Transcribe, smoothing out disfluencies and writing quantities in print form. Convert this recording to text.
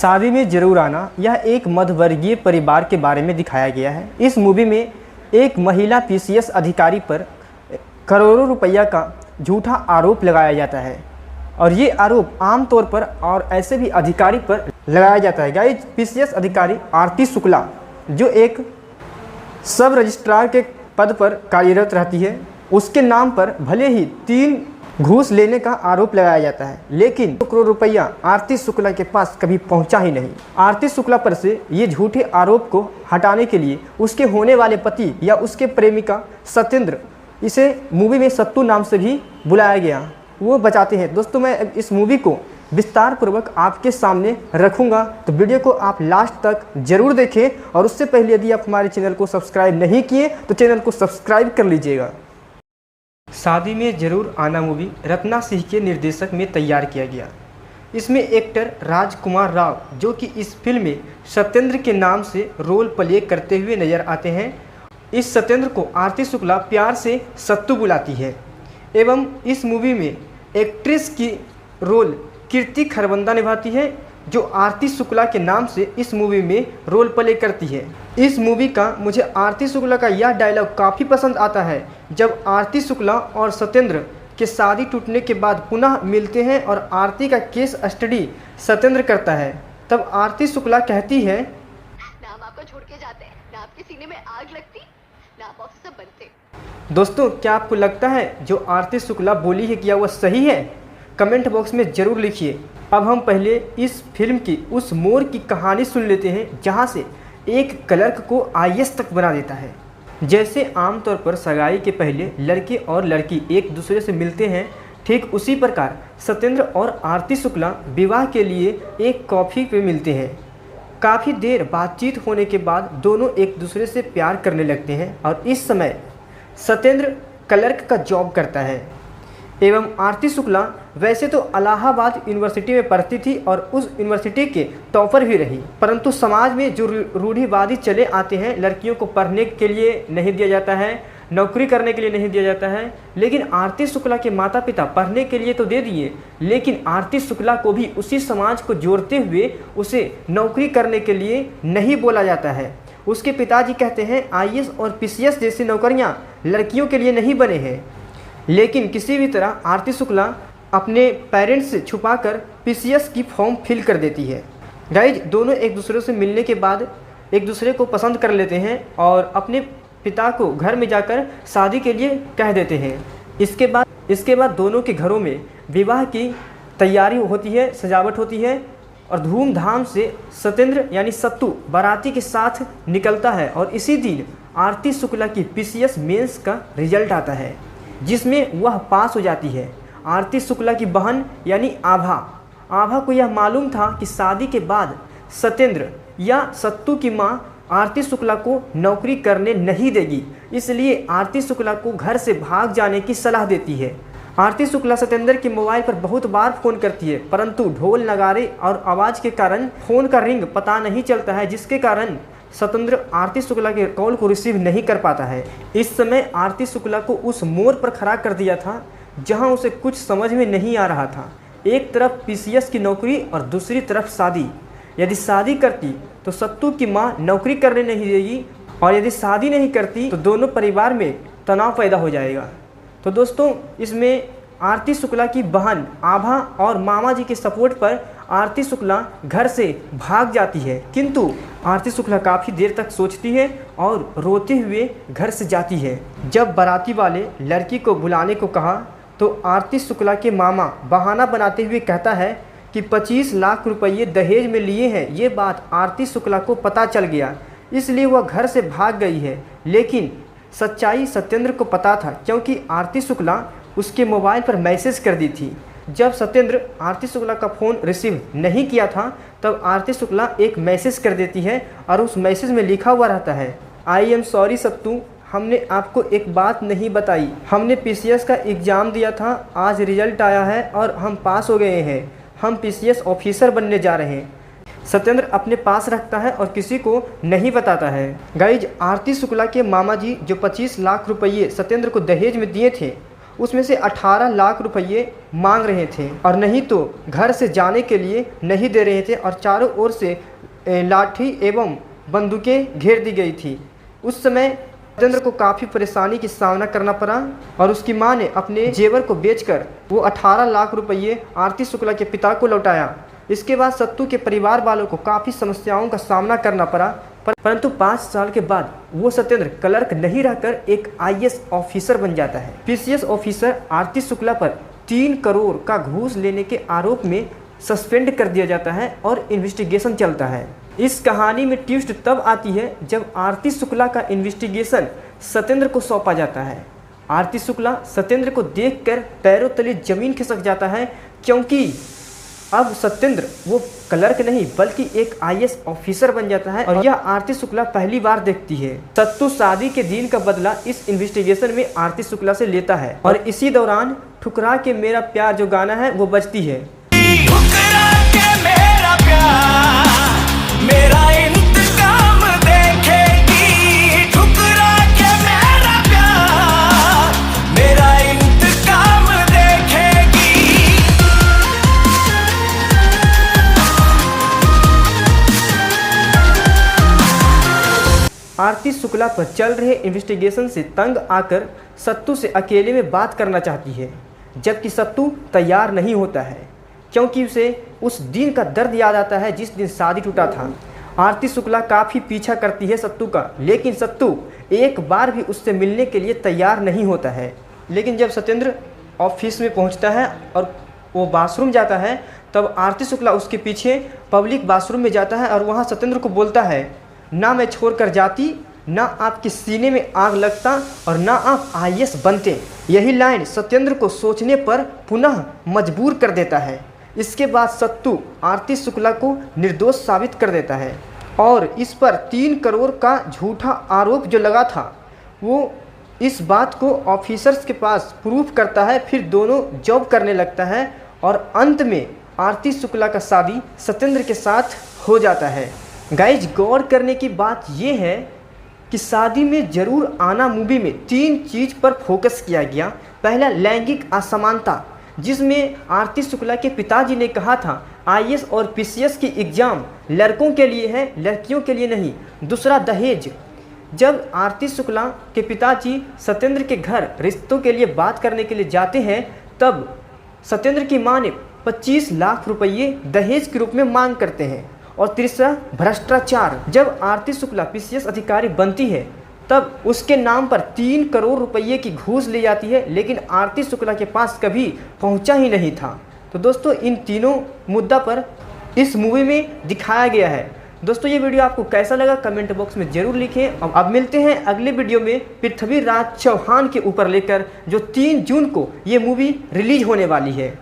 शादी में जरूर आना यह एक मध्यवर्गीय परिवार के बारे में दिखाया गया है। इस मूवी में एक महिला पीसीएस अधिकारी पर करोड़ों रुपया का झूठा आरोप लगाया जाता है और ये आरोप आमतौर पर और ऐसे भी अधिकारी पर लगाया जाता है। गाइस, पीसीएस अधिकारी आरती शुक्ला जो एक सब रजिस्ट्रार के पद पर कार्यरत रहती है, उसके नाम पर भले ही 3 घूस लेने का आरोप लगाया जाता है, लेकिन 2 करोड़ रुपया आरती शुक्ला के पास कभी पहुंचा ही नहीं। आरती शुक्ला पर से ये झूठे आरोप को हटाने के लिए उसके होने वाले पति या उसके प्रेमिका सत्येंद्र, इसे मूवी में सत्तू नाम से भी बुलाया गया, वो बचाते हैं। दोस्तों, मैं इस मूवी को विस्तार पूर्वक आपके सामने रखूंगा, तो वीडियो को आप लास्ट तक जरूर देखें। और उससे पहले यदि आप हमारे चैनल को सब्सक्राइब नहीं किए तो चैनल को सब्सक्राइब कर लीजिएगा। शादी में जरूर आना मूवी रत्ना सिंह के निर्देशक में तैयार किया गया। इसमें एक्टर राजकुमार राव जो कि इस फिल्म में सत्येंद्र के नाम से रोल प्ले करते हुए नजर आते हैं। इस सत्येंद्र को आरती शुक्ला प्यार से सत्तू बुलाती है एवं इस मूवी में एक्ट्रेस की रोल कीर्ति खरबंदा निभाती है, जो आरती शुक्ला के नाम से इस मूवी में रोल प्ले करती है। इस मूवी का मुझे आरती शुक्ला का यह डायलॉग काफ़ी पसंद आता है, जब आरती शुक्ला और सत्येंद्र के शादी टूटने के बाद पुनः मिलते हैं और आरती का केस स्टडी सत्येंद्र करता है। तब आरती शुक्ला कहती है, ना हम आपको छोड़ के जाते, ना आपके सीने में आग लगती, ना आप ऑफिसर बनते। दोस्तों, क्या आपको लगता है जो आरती शुक्ला बोली है क्या वह सही है? कमेंट बॉक्स में ज़रूर लिखिए। अब हम पहले इस फिल्म की उस मोड़ की कहानी सुन लेते हैं जहां से एक क्लर्क को आईएएस तक बना देता है। जैसे आमतौर पर सगाई के पहले लड़के और लड़की एक दूसरे से मिलते हैं, ठीक उसी प्रकार सत्येंद्र और आरती शुक्ला विवाह के लिए एक कॉफ़ी पे मिलते हैं। काफ़ी देर बातचीत होने के बाद दोनों एक दूसरे से प्यार करने लगते हैं और इस समय सत्येंद्र क्लर्क का जॉब करता है एवं आरती शुक्ला वैसे तो इलाहाबाद यूनिवर्सिटी में पढ़ती थी और उस यूनिवर्सिटी के टॉपर भी रही, परंतु समाज में जो रूढ़िवादी चले आते हैं, लड़कियों को पढ़ने के लिए नहीं दिया जाता है, नौकरी करने के लिए नहीं दिया जाता है। लेकिन आरती शुक्ला के माता पिता पढ़ने के लिए तो दे दिए, लेकिन आरती शुक्ला को भी उसी समाज को जोड़ते हुए उसे नौकरी करने के लिए नहीं बोला जाता है। उसके पिताजी कहते हैं आईएएस और पीसीएस जैसी नौकरियां लड़कियों के लिए नहीं बने हैं, लेकिन किसी भी तरह आरती शुक्ला अपने पेरेंट्स से छुपाकर पीसीएस की फॉर्म फिल कर देती है। गाइज, दोनों एक दूसरे से मिलने के बाद एक दूसरे को पसंद कर लेते हैं और अपने पिता को घर में जाकर शादी के लिए कह देते हैं। इसके बाद दोनों के घरों में विवाह की तैयारी होती है, सजावट होती है और धूमधाम से सत्येंद्र यानी सत्तू बाराती के साथ निकलता है और इसी दिन आरती शुक्ला की पीसीएस मेंस का रिजल्ट आता है, जिसमें वह पास हो जाती है। आरती शुक्ला की बहन यानी आभा को यह मालूम था कि शादी के बाद सत्येंद्र या सत्तू की मां आरती शुक्ला को नौकरी करने नहीं देगी, इसलिए आरती शुक्ला को घर से भाग जाने की सलाह देती है। आरती शुक्ला सत्येंद्र के मोबाइल पर बहुत बार फ़ोन करती है, परंतु ढोल नगाड़े और आवाज़ के कारण फ़ोन का रिंग पता नहीं चलता है, जिसके कारण सत्येंद्र आरती शुक्ला के कॉल को रिसीव नहीं कर पाता है। इस समय आरती शुक्ला को उस मोड़ पर खड़ा कर दिया था जहां उसे कुछ समझ में नहीं आ रहा था। एक तरफ पीसीएस की नौकरी और दूसरी तरफ शादी। यदि शादी करती तो सत्तू की मां नौकरी करने नहीं देगी और यदि शादी नहीं करती तो दोनों परिवार में तनाव पैदा हो जाएगा। तो दोस्तों, इसमें आरती शुक्ला की बहन आभा और मामा जी के सपोर्ट पर आरती शुक्ला घर से भाग जाती है, किंतु आरती शुक्ला काफ़ी देर तक सोचती है और रोते हुए घर से जाती है। जब बाराती वाले लड़की को बुलाने को कहा तो आरती शुक्ला के मामा बहाना बनाते हुए कहता है कि 25 लाख रुपये दहेज में लिए हैं। ये बात आरती शुक्ला को पता चल गया, इसलिए वह घर से भाग गई है। लेकिन सच्चाई सत्येंद्र को पता था, क्योंकि आरती शुक्ला उसके मोबाइल पर मैसेज कर दी थी। जब सत्येंद्र आरती शुक्ला का फ़ोन रिसीव नहीं किया था तब आरती शुक्ला एक मैसेज कर देती है और उस मैसेज में लिखा हुआ रहता है, आई एम सॉरी सत्तू, हमने आपको एक बात नहीं बताई। हमने पीसीएस का एग्ज़ाम दिया था, आज रिजल्ट आया है और हम पास हो गए हैं। हम पीसीएस ऑफिसर बनने जा रहे हैं। सत्येंद्र अपने पास रखता है और किसी को नहीं बताता है। गाइज, आरती शुक्ला के मामा जी जो 25 लाख रुपये सत्येंद्र को दहेज में दिए थे, उसमें से 18 लाख रुपये मांग रहे थे और नहीं तो घर से जाने के लिए नहीं दे रहे थे और चारों ओर से लाठी एवं बंदूकें घेर दी गई थी। उस समय सत्येंद्र को काफ़ी परेशानी की सामना करना पड़ा और उसकी मां ने अपने जेवर को बेचकर वो 18 लाख रुपये आरती शुक्ला के पिता को लौटाया। इसके बाद सत्तू के परिवार वालों को काफ़ी समस्याओं का सामना करना पड़ा, परंतु 5 साल के बाद वो सत्येंद्र क्लर्क नहीं रहकर एक IAS ऑफिसर बन जाता है। PCS ऑफिसर आरती शुक्ला पर 3 करोड़ का घूस लेने के आरोप में सस्पेंड कर दिया जाता है और इन्वेस्टिगेशन चलता है। इस कहानी में ट्विस्ट तब आती है जब आरती शुक्ला का इन्वेस्टिगेशन सत्येंद्र को सौंपा जाता है। आरती शुक्ला सत्येंद्र को देखकर पैरों तले जमीन खिसक जाता है, क्योंकि अब सत्येंद्र वो क्लर्क नहीं बल्कि एक IAS ऑफिसर बन जाता है और यह आरती शुक्ला पहली बार देखती है। सत्तू शादी के दिन का बदला इस इन्वेस्टिगेशन में आरती शुक्ला से लेता है और इसी दौरान ठुकरा के मेरा प्यार जो गाना है वो बजती है। ठुकरा के मेरा प्यार मेरा इंतकाम देखेगी, ठुकरा के मेरा प्यार मेरा इंतकाम देखेगी। आरती शुक्ला पर चल रहे इन्वेस्टिगेशन से तंग आकर सत्तू से अकेले में बात करना चाहती है, जबकि सत्तू तैयार नहीं होता है क्योंकि उसे उस दिन का दर्द याद आता है जिस दिन शादी टूटा था। आरती शुक्ला काफ़ी पीछा करती है सत्तू का, लेकिन सत्तू एक बार भी उससे मिलने के लिए तैयार नहीं होता है। लेकिन जब सत्येंद्र ऑफिस में पहुंचता है और वो बाथरूम जाता है, तब आरती शुक्ला उसके पीछे पब्लिक बाथरूम में जाता है और वहाँ सत्येंद्र को बोलता है, ना मैं छोड़ कर जाती, ना आपके सीने में आग लगता और ना आप IAS बनते। यही लाइन सत्येंद्र को सोचने पर पुनः मजबूर कर देता है। इसके बाद सत्तू आरती शुक्ला को निर्दोष साबित कर देता है और इस पर 3 करोड़ का झूठा आरोप जो लगा था वो इस बात को ऑफिसर्स के पास प्रूफ करता है। फिर दोनों जॉब करने लगता है और अंत में आरती शुक्ला का शादी सत्येंद्र के साथ हो जाता है। गाइज, गौर करने की बात यह है कि शादी में जरूर आना मूवी में 3 चीज़ पर फोकस किया गया। पहला, लैंगिक असमानता, जिसमें आरती शुक्ला के पिताजी ने कहा था IAS और PCS की एग्ज़ाम लड़कों के लिए है, लड़कियों के लिए नहीं। दूसरा, दहेज, जब आरती शुक्ला के पिताजी सत्येंद्र के घर रिश्तों के लिए बात करने के लिए जाते हैं, तब सत्येंद्र की मां ने 25 लाख रुपये दहेज के रूप में मांग करते हैं। और तीसरा, भ्रष्टाचार, जब आरती शुक्ला PCS अधिकारी बनती है तब उसके नाम पर 3 करोड़ रुपये की घूस ली जाती है, लेकिन आरती शुक्ला के पास कभी पहुंचा ही नहीं था। तो दोस्तों, इन तीनों मुद्दा पर इस मूवी में दिखाया गया है। दोस्तों, ये वीडियो आपको कैसा लगा कमेंट बॉक्स में ज़रूर लिखें। अब मिलते हैं अगले वीडियो में पृथ्वीराज चौहान के ऊपर लेकर, जो 3 जून को ये मूवी रिलीज होने वाली है।